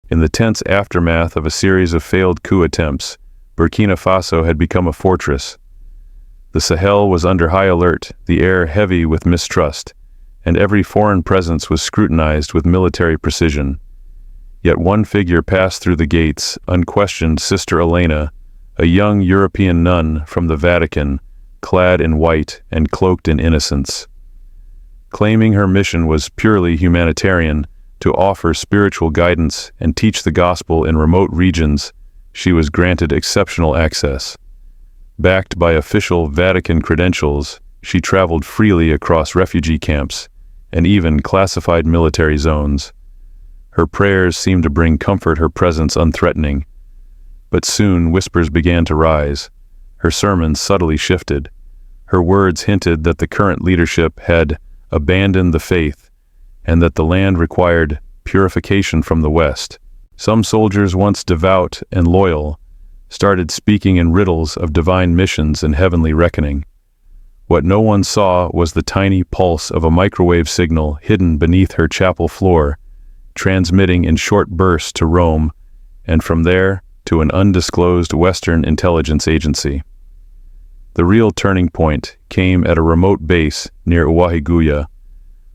In the tense aftermath of a series of failed coup attempts, Burkina Faso had become a fortress. The Sahel was under high alert, the air heavy with mistrust, and every foreign presence was scrutinized with military precision. Yet one figure passed through the gates, unquestioned: Sister Elena, a young European nun from the Vatican, clad in white and cloaked in innocence. Claiming her mission was purely humanitarian, to offer spiritual guidance and teach the gospel in remote regions, she was granted exceptional access. Backed by official Vatican credentials, she traveled freely across refugee camps and even classified military zones. Her prayers seemed to bring comfort, her presence unthreatening. But soon whispers began to rise. Her sermons subtly shifted. Her words hinted that the current leadership had abandoned the faith and that the land required purification from the West. Some soldiers, once devout and loyal, started speaking in riddles of divine missions and heavenly reckoning. What no one saw was the tiny pulse of a microwave signal hidden beneath her chapel floor, transmitting in short bursts to Rome, and from there to an undisclosed Western intelligence agency. The real turning point came at a remote base near Ouahigouya,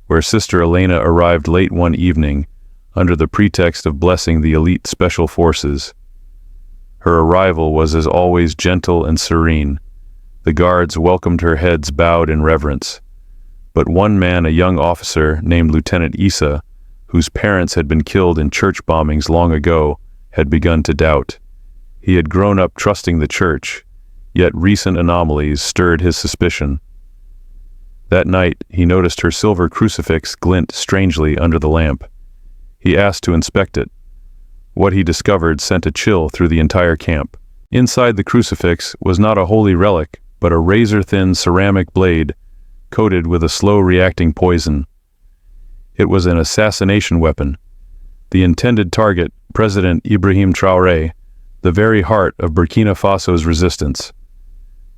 where Sister Elena arrived late one evening under the pretext of blessing the elite special forces. Her arrival was as always gentle and serene. The guards welcomed her, heads bowed in reverence. But one man, a young officer named Lieutenant Issa, whose parents had been killed in church bombings long ago, had begun to doubt. He had grown up trusting the church, yet recent anomalies stirred his suspicion. That night, he noticed her silver crucifix glint strangely under the lamp. He asked to inspect it. What he discovered sent a chill through the entire camp. Inside the crucifix was not a holy relic, but a razor-thin ceramic blade coated with a slow-reacting poison. It was an assassination weapon. The intended target, President Ibrahim Traoré, the very heart of Burkina Faso's resistance.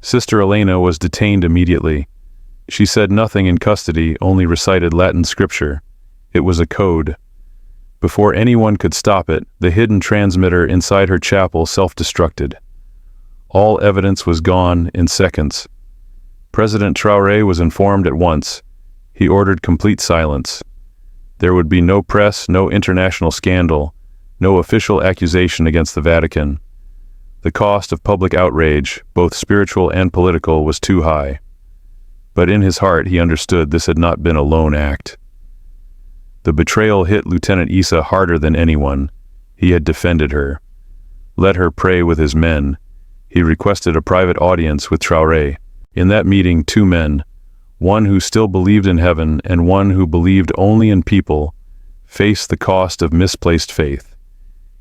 Sister Elena was detained immediately. She said nothing in custody, only recited Latin scripture. It was a code. Before anyone could stop it, the hidden transmitter inside her chapel self-destructed. All evidence was gone in seconds. President Traoré was informed at once. He ordered complete silence. There would be no press, no international scandal, no official accusation against the Vatican. The cost of public outrage, both spiritual and political, was too high. But in his heart he understood this had not been a lone act. The betrayal hit Lieutenant Issa harder than anyone. He had defended her. Let her pray with his men. He requested a private audience with Traoré. In that meeting, two men, one who still believed in heaven and one who believed only in people, faced the cost of misplaced faith.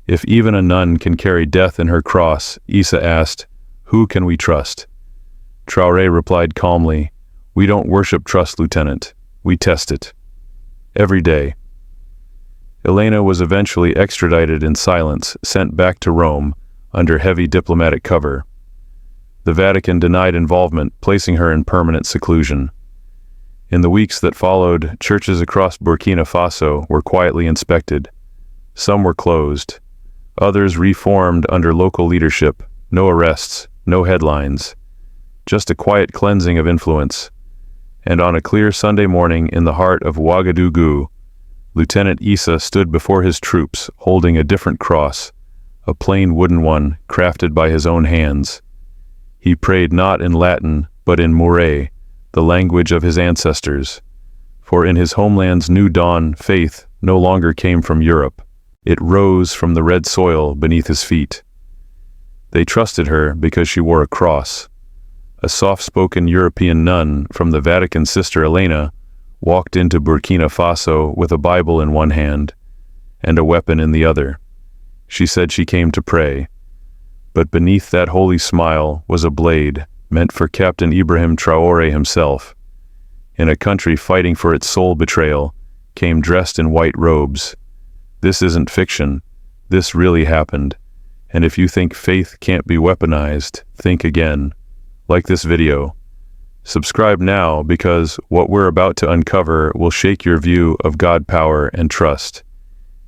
If even a nun can carry death in her cross, Issa asked, who can we trust? Traoré replied calmly, we don't worship trust, Lieutenant. We test it. Every day. Elena was eventually extradited in silence, sent back to Rome under heavy diplomatic cover. The Vatican denied involvement, placing her in permanent seclusion. In the weeks that followed, churches across Burkina Faso were quietly inspected. Some were closed. Others reformed under local leadership. No arrests, no headlines. Just a quiet cleansing of influence. And on a clear Sunday morning in the heart of Ouagadougou, Lieutenant Issa stood before his troops holding a different cross, a plain wooden one crafted by his own hands. He prayed not in Latin, but in Mooré, the language of his ancestors. For in his homeland's new dawn, faith no longer came from Europe. It rose from the red soil beneath his feet. They trusted her because she wore a cross. A soft-spoken European nun from the Vatican, Sister Elena, walked into Burkina Faso with a Bible in one hand and a weapon in the other. She said she came to pray. But beneath that holy smile was a blade meant for Captain Ibrahim Traoré himself. In a country fighting for its soul, betrayal came dressed in white robes. This isn't fiction. This really happened. And if you think faith can't be weaponized, think again. Like this video. Subscribe now because what we're about to uncover will shake your view of God, power, and trust.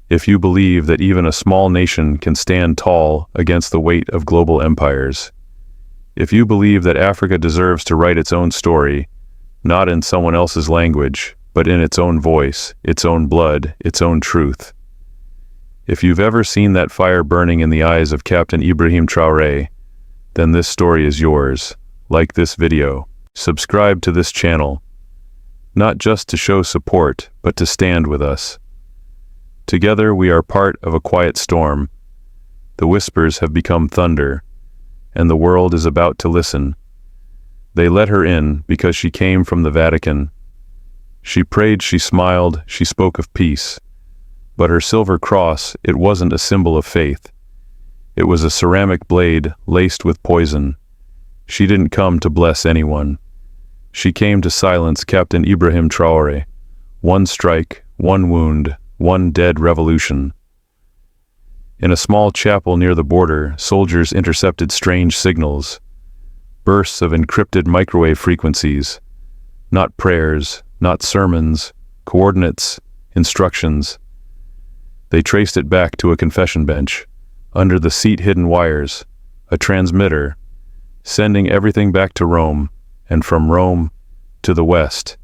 If you believe that even a small nation can stand tall against the weight of global empires. If you believe that Africa deserves to write its own story, not in someone else's language, but in its own voice, its own blood, its own truth. If you've ever seen that fire burning in the eyes of Captain Ibrahim Traoré, then this story is yours. Like this video. Subscribe to this channel. Not just to show support, but to stand with us. Together we are part of a quiet storm. The whispers have become thunder, and the world is about to listen. They let her in because she came from the Vatican. She prayed, she smiled, she spoke of peace. But her silver cross, it wasn't a symbol of faith. It was a ceramic blade laced with poison. She didn't come to bless anyone. She came to silence Captain Ibrahim Traoré. One strike, one wound, one dead revolution. In a small chapel near the border, soldiers intercepted strange signals. Bursts of encrypted microwave frequencies. Not prayers, not sermons, coordinates, instructions. They traced it back to a confession bench, under the seat hidden wires, a transmitter, sending everything back to Rome, and from Rome to the West.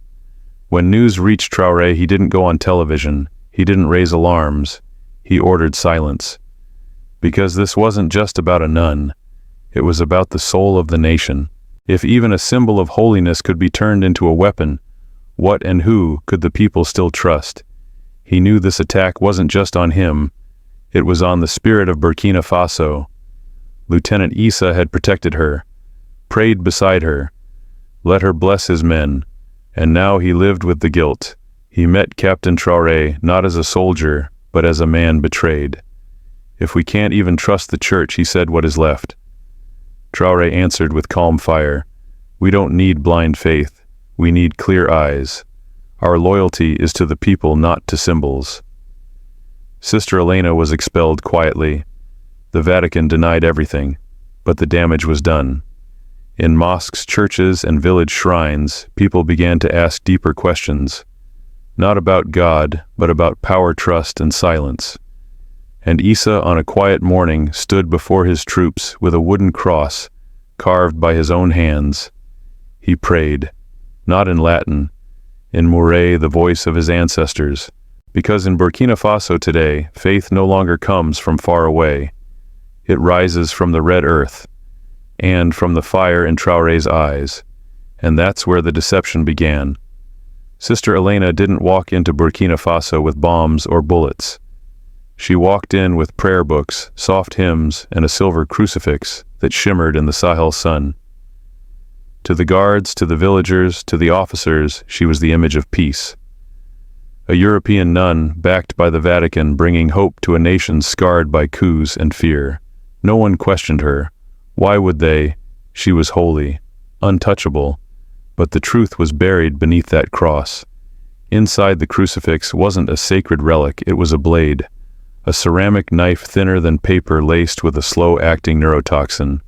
When news reached Traoré, he didn't go on television, he didn't raise alarms, he ordered silence. Because this wasn't just about a nun, it was about the soul of the nation. If even a symbol of holiness could be turned into a weapon, what and who could the people still trust? He knew this attack wasn't just on him, it was on the spirit of Burkina Faso. Lieutenant Issa had protected her, prayed beside her, let her bless his men, and now he lived with the guilt. He met Captain Traoré not as a soldier, but as a man betrayed. If we can't even trust the church, he said, what is left? Traoré answered with calm fire, we don't need blind faith, we need clear eyes. Our loyalty is to the people, not to symbols. Sister Elena was expelled quietly. The Vatican denied everything, but the damage was done. In mosques, churches, and village shrines, people began to ask deeper questions. Not about God, but about power, trust, and silence. And Issa, on a quiet morning, stood before his troops with a wooden cross, carved by his own hands. He prayed, not in Latin, in Mooré, the voice of his ancestors. Because in Burkina Faso today, faith no longer comes from far away. It rises from the red earth, and from the fire in Traoré's eyes. And that's where the deception began. Sister Elena didn't walk into Burkina Faso with bombs or bullets. She walked in with prayer books, soft hymns, and a silver crucifix that shimmered in the Sahel sun. To the guards, to the villagers, to the officers, she was the image of peace. A European nun backed by the Vatican, bringing hope to a nation scarred by coups and fear. No one questioned her. Why would they? She was holy, untouchable. But the truth was buried beneath that cross. Inside the crucifix wasn't a sacred relic, it was a blade. A ceramic knife thinner than paper laced with a slow-acting neurotoxin.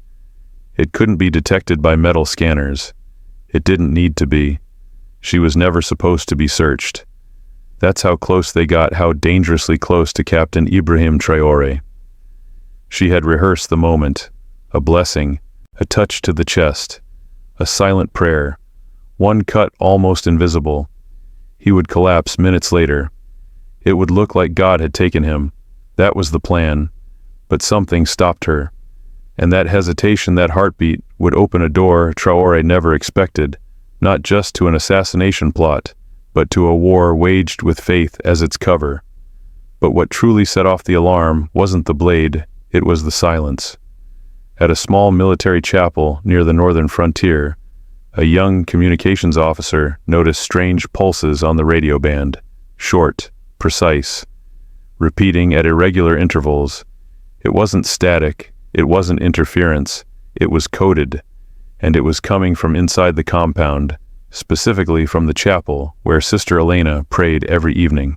It couldn't be detected by metal scanners. It didn't need to be. She was never supposed to be searched. That's how close they got, how dangerously close to Captain Ibrahim Traoré. She had rehearsed the moment. A blessing, a touch to the chest, a silent prayer, one cut almost invisible. He would collapse minutes later. It would look like God had taken him. That was the plan. But something stopped her. And that hesitation, that heartbeat, would open a door Traoré never expected, not just to an assassination plot, but to a war waged with faith as its cover. But what truly set off the alarm wasn't the blade, it was the silence. At a small military chapel near the northern frontier, a young communications officer noticed strange pulses on the radio band, short, precise, repeating at irregular intervals. It wasn't static, it wasn't interference, it was coded, and it was coming from inside the compound, specifically from the chapel where Sister Elena prayed every evening.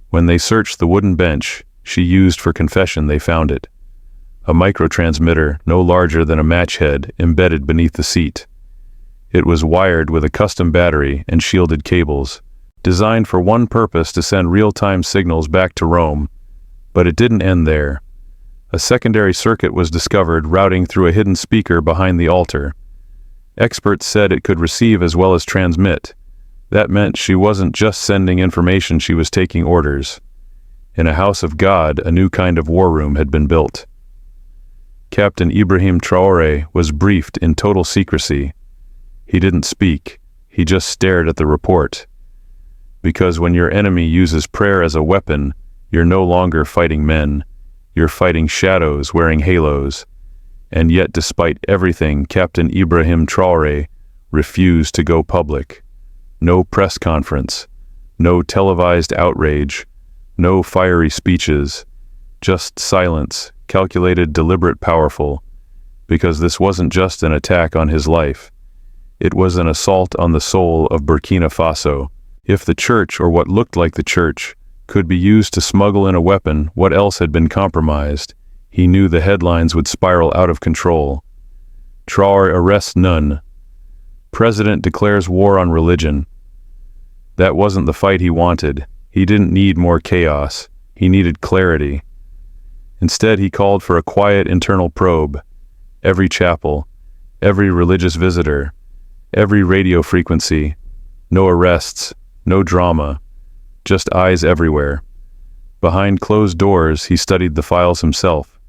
When they searched the wooden bench she used for confession, they found it. A microtransmitter no larger than a match head embedded beneath the seat. It was wired with a custom battery and shielded cables, designed for one purpose: to send real-time signals back to Rome. But it didn't end there. A secondary circuit was discovered routing through a hidden speaker behind the altar. Experts said it could receive as well as transmit. That meant she wasn't just sending information, she was taking orders. In a house of God, a new kind of war room had been built. Captain Ibrahim Traoré was briefed in total secrecy. He didn't speak, he just stared at the report. Because when your enemy uses prayer as a weapon, you're no longer fighting men, you're fighting shadows wearing halos. And yet, despite everything, Captain Ibrahim Traoré refused to go public. No press conference, no televised outrage, no fiery speeches, just silence, calculated, deliberate, powerful, because this wasn't just an attack on his life. It was an assault on the soul of Burkina Faso. If the church, or what looked like the church, could be used to smuggle in a weapon, what else had been compromised? He knew the headlines would spiral out of control. Traoré arrests Nun. President declares war on religion. That wasn't the fight he wanted. He didn't need more chaos. He needed clarity. Instead, he called for a quiet internal probe. Every chapel, every religious visitor, every radio frequency. No arrests, no drama, just eyes everywhere. Behind closed doors, he studied the files himself.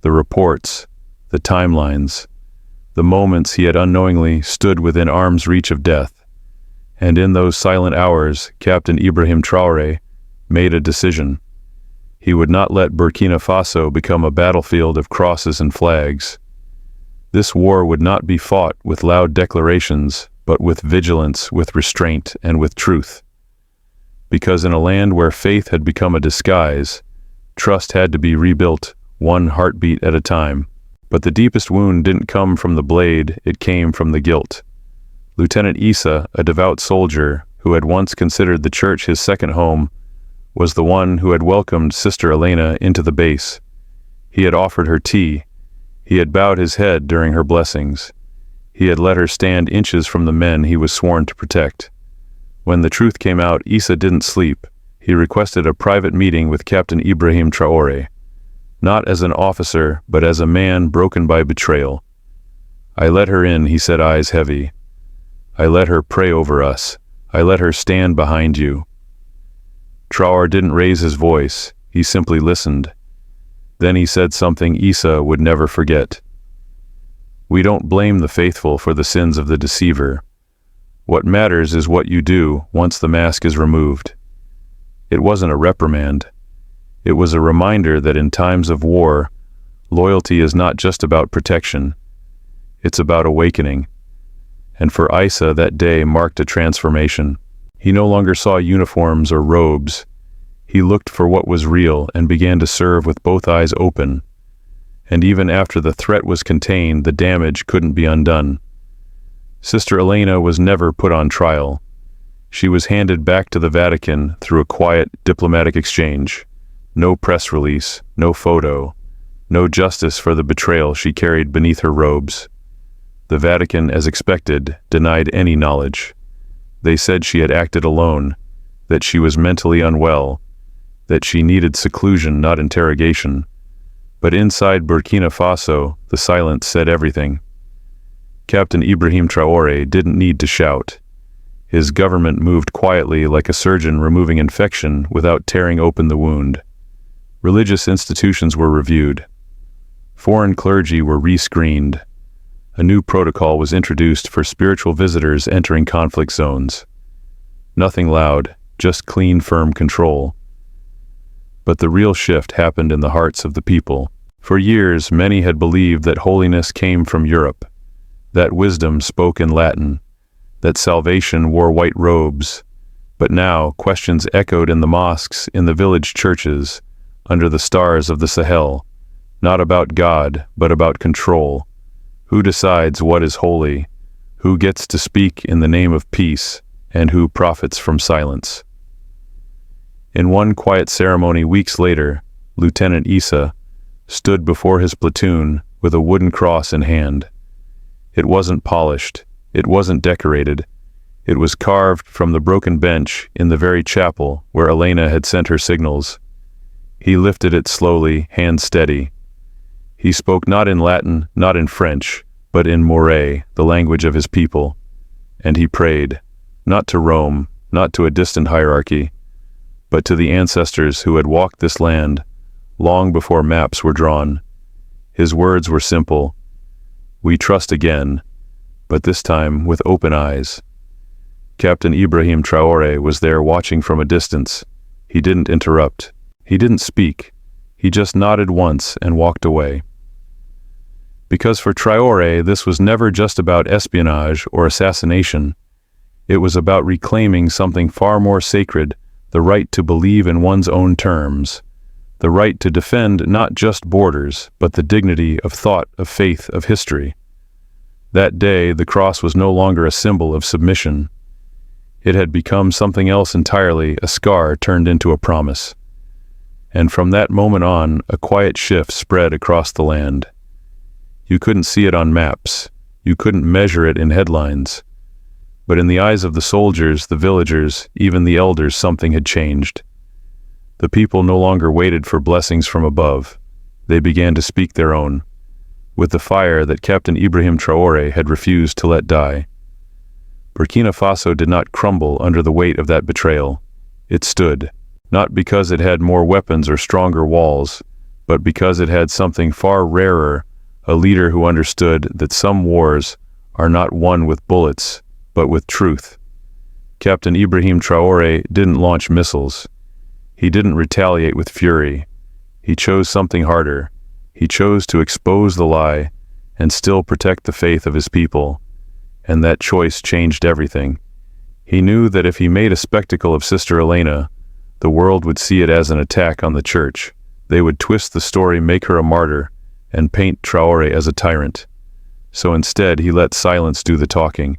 The reports, the timelines, the moments he had unknowingly stood within arm's reach of death. And in those silent hours, Captain Ibrahim Traoré made a decision. He would not let Burkina Faso become a battlefield of crosses and flags. This war would not be fought with loud declarations, but with vigilance, with restraint, and with truth. Because in a land where faith had become a disguise, trust had to be rebuilt, one heartbeat at a time. But the deepest wound didn't come from the blade, it came from the guilt. Lieutenant Issa, a devout soldier who had once considered the church his second home, was the one who had welcomed Sister Elena into the base. He had offered her tea. He had bowed his head during her blessings. He had let her stand inches from the men he was sworn to protect. When the truth came out, Issa didn't sleep. He requested a private meeting with Captain Ibrahim Traoré, not as an officer, but as a man broken by betrayal. I let her in, he said, eyes heavy. I let her pray over us. I let her stand behind you. Traoré didn't raise his voice. He simply listened. Then he said something Issa would never forget. We don't blame the faithful for the sins of the deceiver. What matters is what you do once the mask is removed. It wasn't a reprimand. It was a reminder that in times of war, loyalty is not just about protection. It's about awakening. And for Issa, that day marked a transformation. He no longer saw uniforms or robes. He looked for what was real and began to serve with both eyes open. And even after the threat was contained, the damage couldn't be undone. Sister Elena was never put on trial. She was handed back to the Vatican through a quiet diplomatic exchange. No press release, no photo, no justice for the betrayal she carried beneath her robes. The Vatican, as expected, denied any knowledge. They said she had acted alone, that she was mentally unwell, that she needed seclusion, not interrogation. But inside Burkina Faso, the silence said everything. Captain Ibrahim Traoré didn't need to shout. His government moved quietly like a surgeon removing infection without tearing open the wound. Religious institutions were reviewed. Foreign clergy were rescreened. A new protocol was introduced for spiritual visitors entering conflict zones. Nothing loud, just clean, firm control. But the real shift happened in the hearts of the people. For years, many had believed that holiness came from Europe, that wisdom spoke in Latin, that salvation wore white robes. But now, questions echoed in the mosques, in the village churches, under the stars of the Sahel, not about God, but about control. Who decides what is holy? Who gets to speak in the name of peace? And who profits from silence? In one quiet ceremony weeks later, Lieutenant Issa stood before his platoon with a wooden cross in hand. It wasn't polished, it wasn't decorated, It was carved from the broken bench in the very chapel where Elena had sent her signals. He lifted it slowly, hand steady. He spoke not in Latin, not in French, but in Moray, the language of his people. And he prayed, not to Rome, not to a distant hierarchy, but to the ancestors who had walked this land long before maps were drawn. His words were simple. We trust again, but this time with open eyes. Captain Ibrahim Traoré was there watching from a distance. He didn't interrupt. He didn't speak. He just nodded once and walked away. Because for Traoré, this was never just about espionage or assassination. It was about reclaiming something far more sacred, the right to believe in one's own terms, the right to defend not just borders, but the dignity of thought, of faith, of history. That day, the cross was no longer a symbol of submission. It had become something else entirely, a scar turned into a promise. And from that moment on, a quiet shift spread across the land. You couldn't see it on maps. You couldn't measure it in headlines. But in the eyes of the soldiers, the villagers, even the elders, something had changed. The people no longer waited for blessings from above. They began to speak their own, with the fire that Captain Ibrahim Traoré had refused to let die. Burkina Faso did not crumble under the weight of that betrayal. It stood, not because it had more weapons or stronger walls, but because it had something far rarer, a leader who understood that some wars are not won with bullets, but with truth. Captain Ibrahim Traoré didn't launch missiles. He didn't retaliate with fury. He chose something harder. He chose to expose the lie and still protect the faith of his people. And that choice changed everything. He knew that if he made a spectacle of Sister Elena, the world would see it as an attack on the church. They would twist the story, make her a martyr, and paint Traoré as a tyrant. So instead, he let silence do the talking.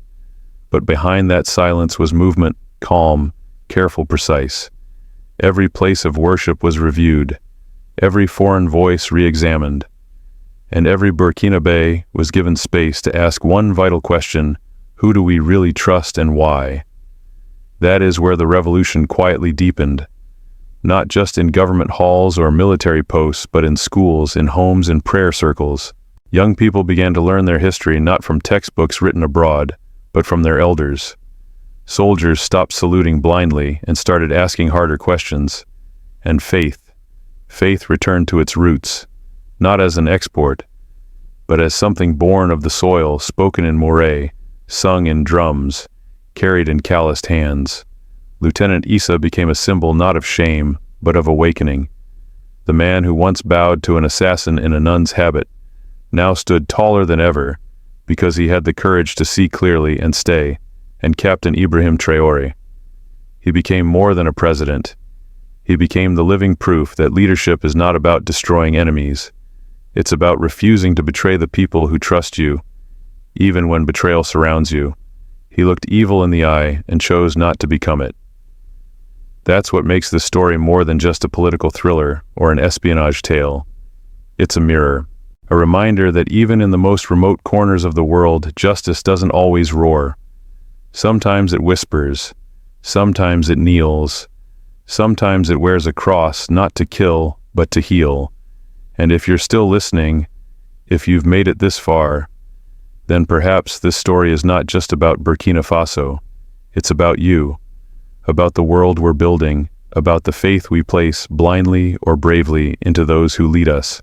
But behind that silence was movement, calm, careful, precise. Every place of worship was reviewed, every foreign voice re-examined, and every Burkinabe was given space to ask one vital question: who do we really trust and why? That is where the revolution quietly deepened, not just in government halls or military posts, but in schools, in homes, in prayer circles. Young people began to learn their history not from textbooks written abroad, but from their elders. Soldiers stopped saluting blindly and started asking harder questions. And faith returned to its roots, not as an export, but as something born of the soil, spoken in Moray, sung in drums, carried in calloused hands. Lieutenant Issa became a symbol not of shame, but of awakening. The man who once bowed to an assassin in a nun's habit now stood taller than ever, because he had the courage to see clearly and stay. And Captain Ibrahim Traoré, he became more than a president. He became the living proof that leadership is not about destroying enemies. It's about refusing to betray the people who trust you, even when betrayal surrounds you. He looked evil in the eye and chose not to become it. That's what makes this story more than just a political thriller or an espionage tale. It's a mirror, a reminder that even in the most remote corners of the world, justice doesn't always roar. Sometimes it whispers, sometimes it kneels, sometimes it wears a cross not to kill, but to heal. And if you're still listening, if you've made it this far, then perhaps this story is not just about Burkina Faso. It's about you, about the world we're building, about the faith we place blindly or bravely into those who lead us.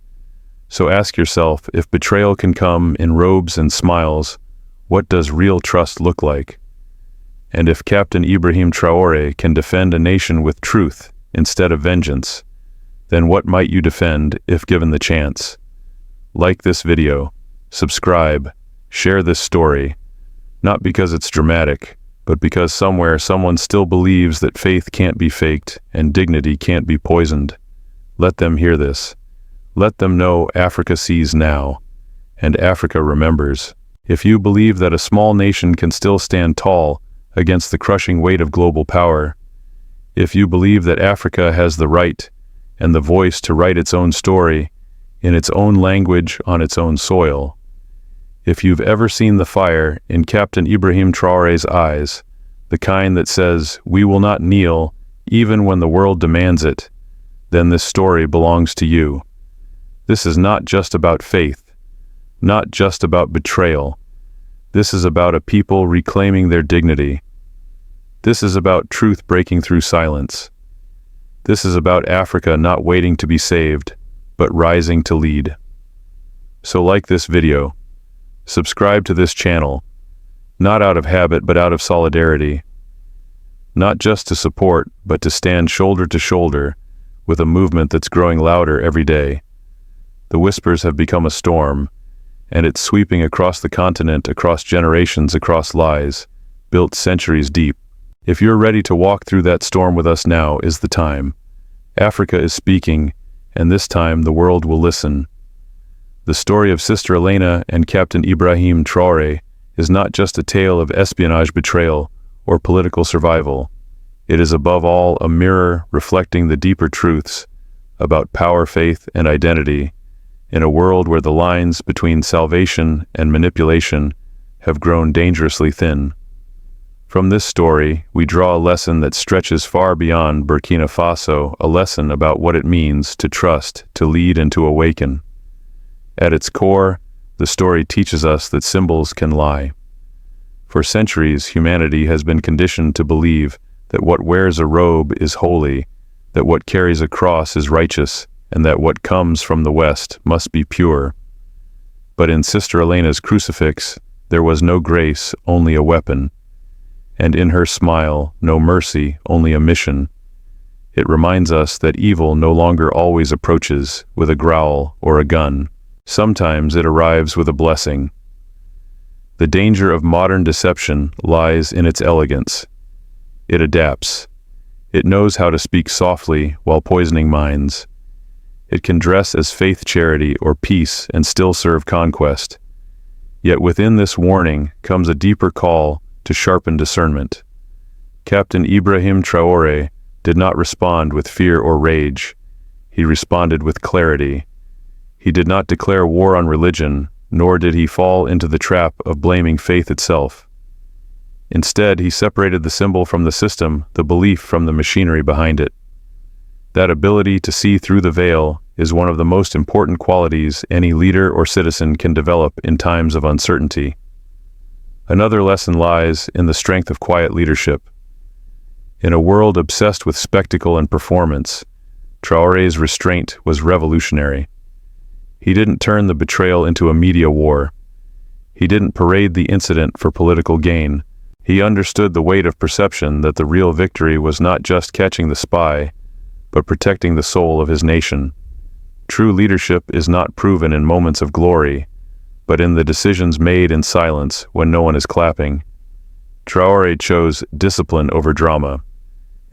So ask yourself, if betrayal can come in robes and smiles, what does real trust look like? And if Captain Ibrahim Traoré can defend a nation with truth instead of vengeance, then what might you defend if given the chance? Like this video, subscribe, share this story, not because it's dramatic, but because somewhere someone still believes that faith can't be faked and dignity can't be poisoned. Let them hear this. Let them know Africa sees now, and Africa remembers. If you believe that a small nation can still stand tall against the crushing weight of global power, if you believe that Africa has the right and the voice to write its own story in its own language on its own soil, if you've ever seen the fire in Captain Ibrahim Traoré's eyes, the kind that says, "We will not kneel, even when the world demands it," then this story belongs to you. This is not just about faith, not just about betrayal. This is about a people reclaiming their dignity. This is about truth breaking through silence. This is about Africa not waiting to be saved, but rising to lead. So like this video, subscribe to this channel, not out of habit but out of solidarity, not just to support but to stand shoulder to shoulder with a movement that's growing louder every day. The whispers have become a storm, and it's sweeping across the continent, across generations, across lies, built centuries deep. If you're ready to walk through that storm with us, now is the time. Africa is speaking, and this time the world will listen. The story of Sister Elena and Captain Ibrahim Traoré is not just a tale of espionage, betrayal, or political survival. It is above all a mirror reflecting the deeper truths about power, faith, and identity in a world where the lines between salvation and manipulation have grown dangerously thin. From this story, we draw a lesson that stretches far beyond Burkina Faso, a lesson about what it means to trust, to lead, and to awaken. At its core, the story teaches us that symbols can lie. For centuries, humanity has been conditioned to believe that what wears a robe is holy, that what carries a cross is righteous, and that what comes from the West must be pure. But in Sister Elena's crucifix, there was no grace, only a weapon. And in her smile, no mercy, only a mission. It reminds us that evil no longer always approaches with a growl or a gun. Sometimes it arrives with a blessing. The danger of modern deception lies in its elegance. It adapts. It knows how to speak softly while poisoning minds. It can dress as faith, charity, or peace and still serve conquest. Yet within this warning comes a deeper call to sharpen discernment. Captain Ibrahim Traoré did not respond with fear or rage. He responded with clarity. He did not declare war on religion, nor did he fall into the trap of blaming faith itself. Instead, he separated the symbol from the system, the belief from the machinery behind it. That ability to see through the veil is one of the most important qualities any leader or citizen can develop in times of uncertainty. Another lesson lies in the strength of quiet leadership. In a world obsessed with spectacle and performance, Traoré's restraint was revolutionary. He didn't turn the betrayal into a media war. He didn't parade the incident for political gain. He understood the weight of perception that the real victory was not just catching the spy, but protecting the soul of his nation. True leadership is not proven in moments of glory, but in the decisions made in silence when no one is clapping. Traoré chose discipline over drama,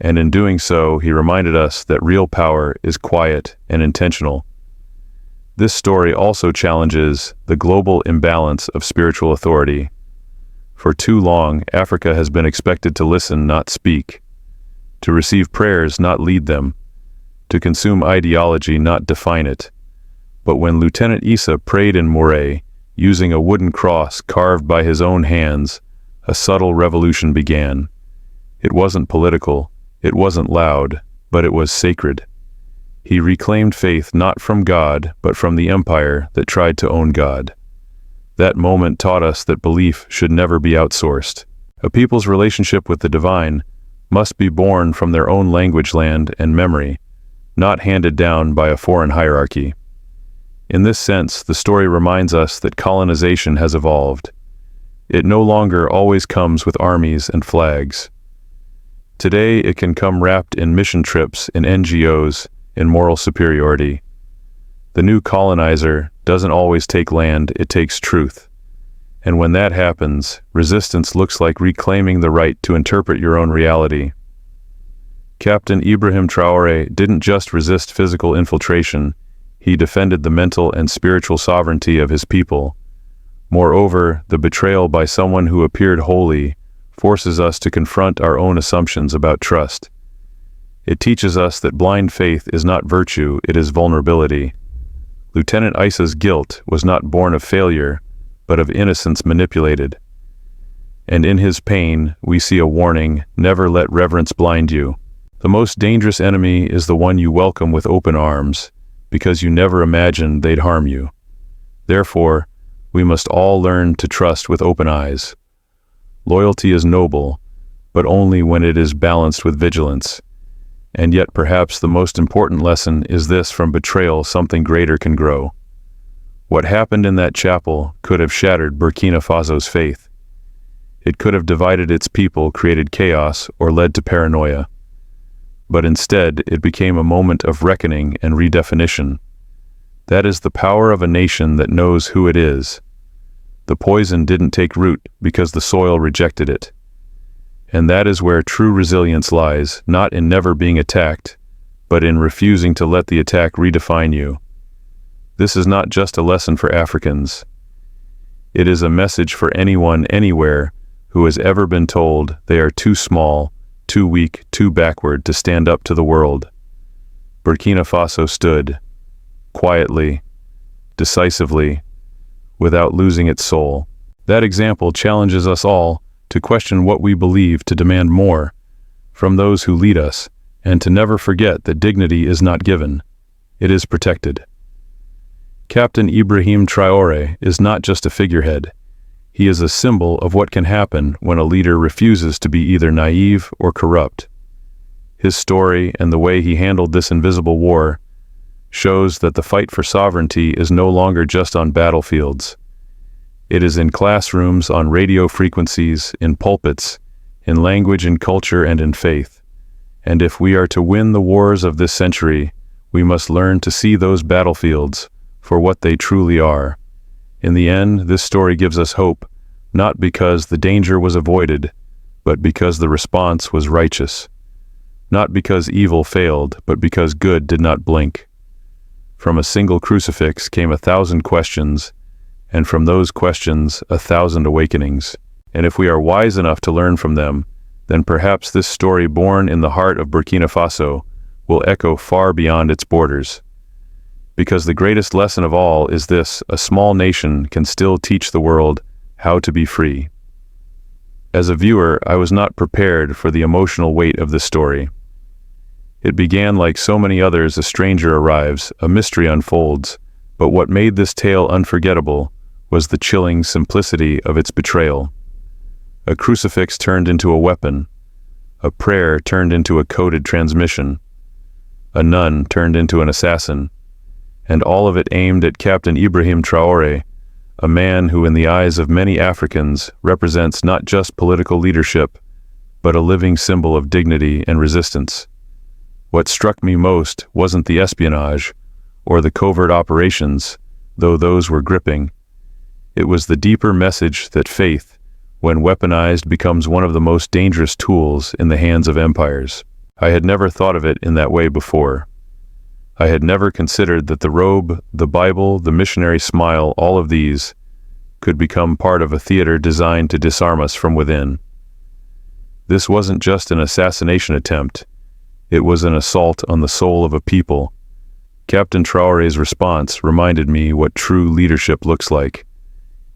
and in doing so, he reminded us that real power is quiet and intentional. This story also challenges the global imbalance of spiritual authority. For too long, Africa has been expected to listen, not speak, to receive prayers, not lead them, to consume ideology, not define it. But when Lieutenant Issa prayed in Moray, using a wooden cross carved by his own hands, a subtle revolution began. It wasn't political, it wasn't loud, but it was sacred. He reclaimed faith not from God, but from the empire that tried to own God. That moment taught us that belief should never be outsourced. A people's relationship with the divine must be born from their own language, land, and memory, not handed down by a foreign hierarchy. In this sense, the story reminds us that colonization has evolved. It no longer always comes with armies and flags. Today, it can come wrapped in mission trips, in NGOs, in moral superiority. The new colonizer doesn't always take land, it takes truth. And when that happens, resistance looks like reclaiming the right to interpret your own reality. Captain Ibrahim Traoré didn't just resist physical infiltration, he defended the mental and spiritual sovereignty of his people. Moreover, the betrayal by someone who appeared holy forces us to confront our own assumptions about trust. It teaches us that blind faith is not virtue, it is vulnerability. Lieutenant Issa's guilt was not born of failure, but of innocence manipulated. And in his pain, we see a warning: never let reverence blind you. The most dangerous enemy is the one you welcome with open arms, because you never imagined they'd harm you. Therefore, we must all learn to trust with open eyes. Loyalty is noble, but only when it is balanced with vigilance. And yet perhaps the most important lesson is this: from betrayal something greater can grow. What happened in that chapel could have shattered Burkina Faso's faith. It could have divided its people, created chaos, or led to paranoia. But instead, it became a moment of reckoning and redefinition. That is the power of a nation that knows who it is. The poison didn't take root because the soil rejected it. And that is where true resilience lies, not in never being attacked, but in refusing to let the attack redefine you. This is not just a lesson for Africans. It is a message for anyone, anywhere, who has ever been told they are too small, too weak, too backward to stand up to the world. Burkina Faso stood, quietly, decisively, without losing its soul. That example challenges us all to question what we believe, to demand more from those who lead us, and to never forget that dignity is not given, it is protected. Captain Ibrahim Traoré is not just a figurehead. He is a symbol of what can happen when a leader refuses to be either naive or corrupt. His story and the way he handled this invisible war shows that the fight for sovereignty is no longer just on battlefields. It is in classrooms, on radio frequencies, in pulpits, in language and culture, and in faith. And if we are to win the wars of this century, we must learn to see those battlefields for what they truly are. In the end, this story gives us hope, not because the danger was avoided, but because the response was righteous. Not because evil failed, but because good did not blink. From a single crucifix came 1,000 questions, and from those questions 1,000 awakenings. And if we are wise enough to learn from them, then perhaps this story, born in the heart of Burkina Faso, will echo far beyond its borders. Because the greatest lesson of all is this: a small nation can still teach the world how to be free. As a viewer, I was not prepared for the emotional weight of this story. It began like so many others: a stranger arrives, a mystery unfolds, but what made this tale unforgettable was the chilling simplicity of its betrayal. A crucifix turned into a weapon, a prayer turned into a coded transmission, a nun turned into an assassin, and all of it aimed at Captain Ibrahim Traoré, a man who in the eyes of many Africans represents not just political leadership, but a living symbol of dignity and resistance. What struck me most wasn't the espionage or the covert operations, though those were gripping. It was the deeper message that faith, when weaponized, becomes one of the most dangerous tools in the hands of empires. I had never thought of it in that way before. I had never considered that the robe, the Bible, the missionary smile, all of these could become part of a theater designed to disarm us from within. This wasn't just an assassination attempt. It was an assault on the soul of a people. Captain Traoré's response reminded me what true leadership looks like.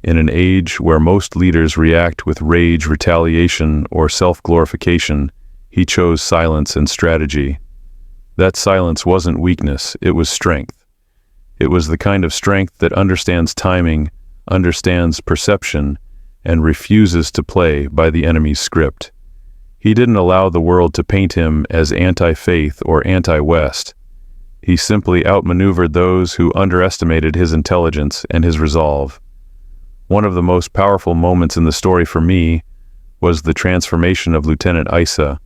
In an age where most leaders react with rage, retaliation, or self-glorification, he chose silence and strategy. That silence wasn't weakness, it was strength. It was the kind of strength that understands timing, understands perception, and refuses to play by the enemy's script. He didn't allow the world to paint him as anti-faith or anti-West. He simply outmaneuvered those who underestimated his intelligence and his resolve. One of the most powerful moments in the story for me was the transformation of Lieutenant Issa.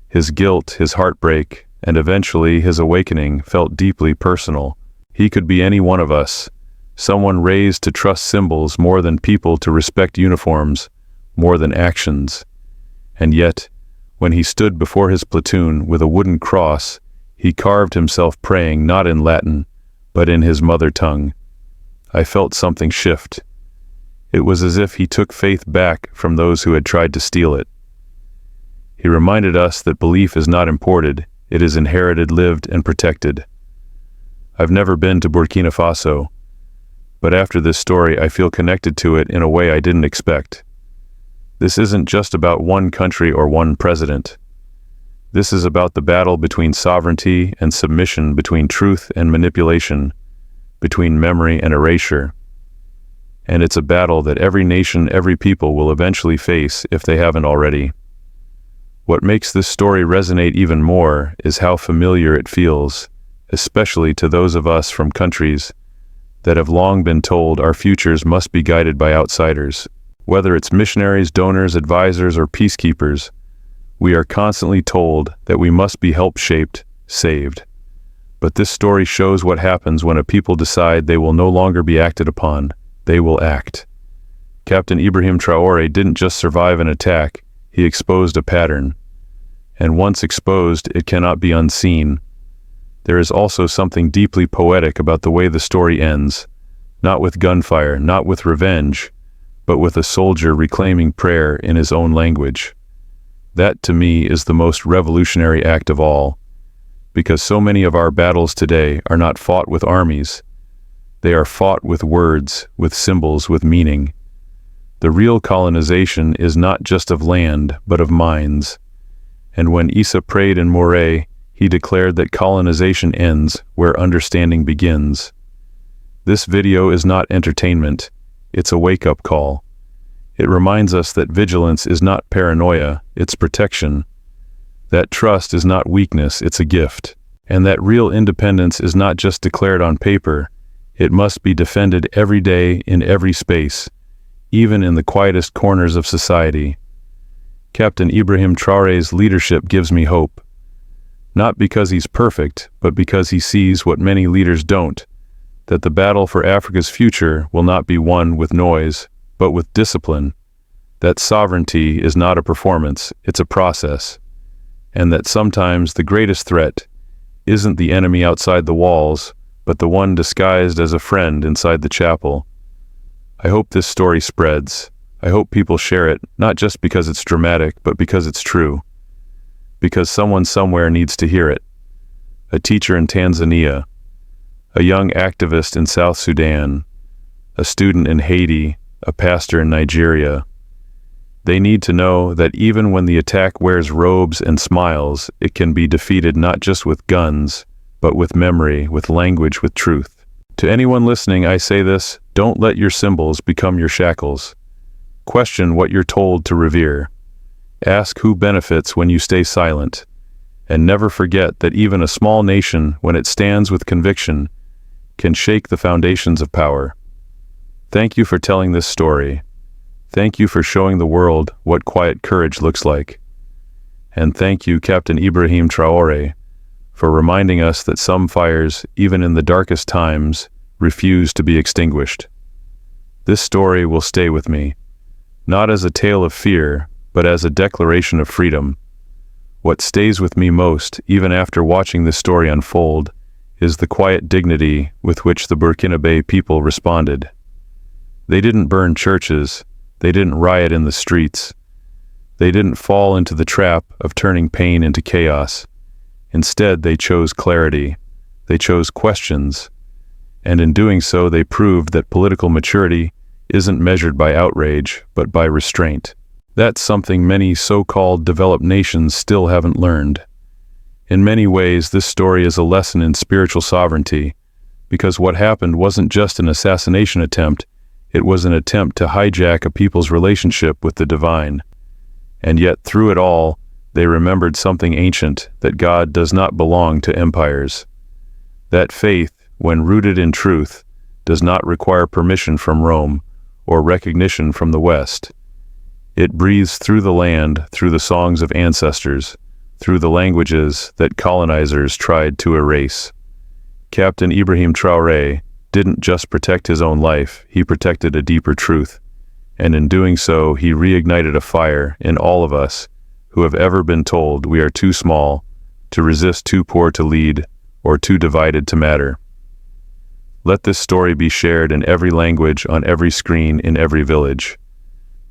His guilt, his heartbreak, and eventually his awakening felt deeply personal. He could be any one of us, someone raised to trust symbols more than people, to respect uniforms more than actions. And yet, when he stood before his platoon with a wooden cross, he carved himself praying not in Latin, but in his mother tongue. I felt something shift. It was as if he took faith back from those who had tried to steal it. He reminded us that belief is not imported, it is inherited, lived, and protected. I've never been to Burkina Faso, but after this story I feel connected to it in a way I didn't expect. This isn't just about one country or one president. This is about the battle between sovereignty and submission, between truth and manipulation, between memory and erasure. And it's a battle that every nation, every people will eventually face if they haven't already. What makes this story resonate even more is how familiar it feels, especially to those of us from countries that have long been told our futures must be guided by outsiders. Whether it's missionaries, donors, advisors, or peacekeepers, we are constantly told that we must be help-shaped, saved. But this story shows what happens when a people decide they will no longer be acted upon. They will act. Captain Ibrahim Traoré didn't just survive an attack, he exposed a pattern. And once exposed, it cannot be unseen. There is also something deeply poetic about the way the story ends, not with gunfire, not with revenge, but with a soldier reclaiming prayer in his own language. That, to me, is the most revolutionary act of all, because so many of our battles today are not fought with armies. They are fought with words, with symbols, with meaning. The real colonization is not just of land, but of minds. And when Isa prayed in Morée, he declared that colonization ends where understanding begins. This video is not entertainment, it's a wake-up call. It reminds us that vigilance is not paranoia, it's protection. That trust is not weakness, it's a gift. And that real independence is not just declared on paper, it must be defended every day in every space, even in the quietest corners of society. Captain Ibrahim Traoré's leadership gives me hope. Not because he's perfect, but because he sees what many leaders don't, that the battle for Africa's future will not be won with noise, but with discipline, that sovereignty is not a performance, it's a process, and that sometimes the greatest threat isn't the enemy outside the walls, but the one disguised as a friend inside the chapel. I hope this story spreads. I hope people share it, not just because it's dramatic, but because it's true. Because someone somewhere needs to hear it. A teacher in Tanzania, a young activist in South Sudan, a student in Haiti, a pastor in Nigeria. They need to know that even when the attack wears robes and smiles, it can be defeated not just with guns, but with memory, with language, with truth. To anyone listening, I say this: don't let your symbols become your shackles. Question what you're told to revere. Ask who benefits when you stay silent. And never forget that even a small nation, when it stands with conviction, can shake the foundations of power. Thank you for telling this story. Thank you for showing the world what quiet courage looks like. And thank you, Captain Ibrahim Traoré, for reminding us that some fires, even in the darkest times, refuse to be extinguished. This story will stay with me, not as a tale of fear, but as a declaration of freedom. What stays with me most, even after watching this story unfold, is the quiet dignity with which the Burkinabe people responded. They didn't burn churches, they didn't riot in the streets, they didn't fall into the trap of turning pain into chaos. Instead, they chose clarity, they chose questions, and in doing so they proved that political maturity isn't measured by outrage, but by restraint. That's something many so-called developed nations still haven't learned. In many ways, this story is a lesson in spiritual sovereignty, because what happened wasn't just an assassination attempt, it was an attempt to hijack a people's relationship with the divine. And yet, through it all, they remembered something ancient, that God does not belong to empires. That faith, when rooted in truth, does not require permission from Rome or recognition from the West. It breathes through the land, through the songs of ancestors, through the languages that colonizers tried to erase. Captain Ibrahim Traoré didn't just protect his own life, he protected a deeper truth. And in doing so, he reignited a fire in all of us who have ever been told we are too small to resist, too poor to lead, or too divided to matter. Let this story be shared in every language, on every screen, in every village.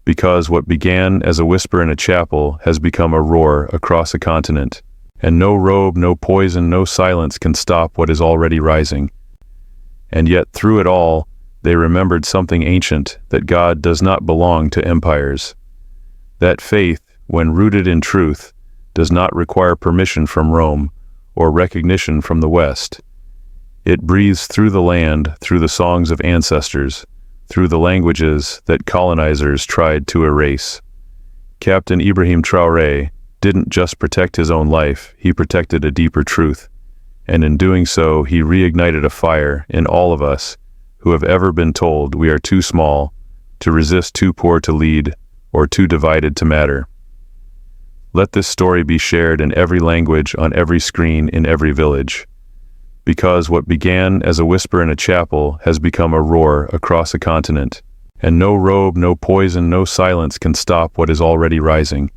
Because what began as a whisper in a chapel has become a roar across a continent. And no robe, no poison, no silence can stop what is already rising. And yet, through it all, they remembered something ancient, that God does not belong to empires. That faith, when rooted in truth, does not require permission from Rome or recognition from the West. It breathes through the land, through the songs of ancestors, through the languages that colonizers tried to erase. Captain Ibrahim Traoré didn't just protect his own life, he protected a deeper truth. And in doing so, he reignited a fire in all of us who have ever been told we are too small to resist, too poor to lead, or too divided to matter. Let this story be shared in every language, on every screen, in every village. Because what began as a whisper in a chapel has become a roar across a continent. And no robe, no poison, no silence can stop what is already rising.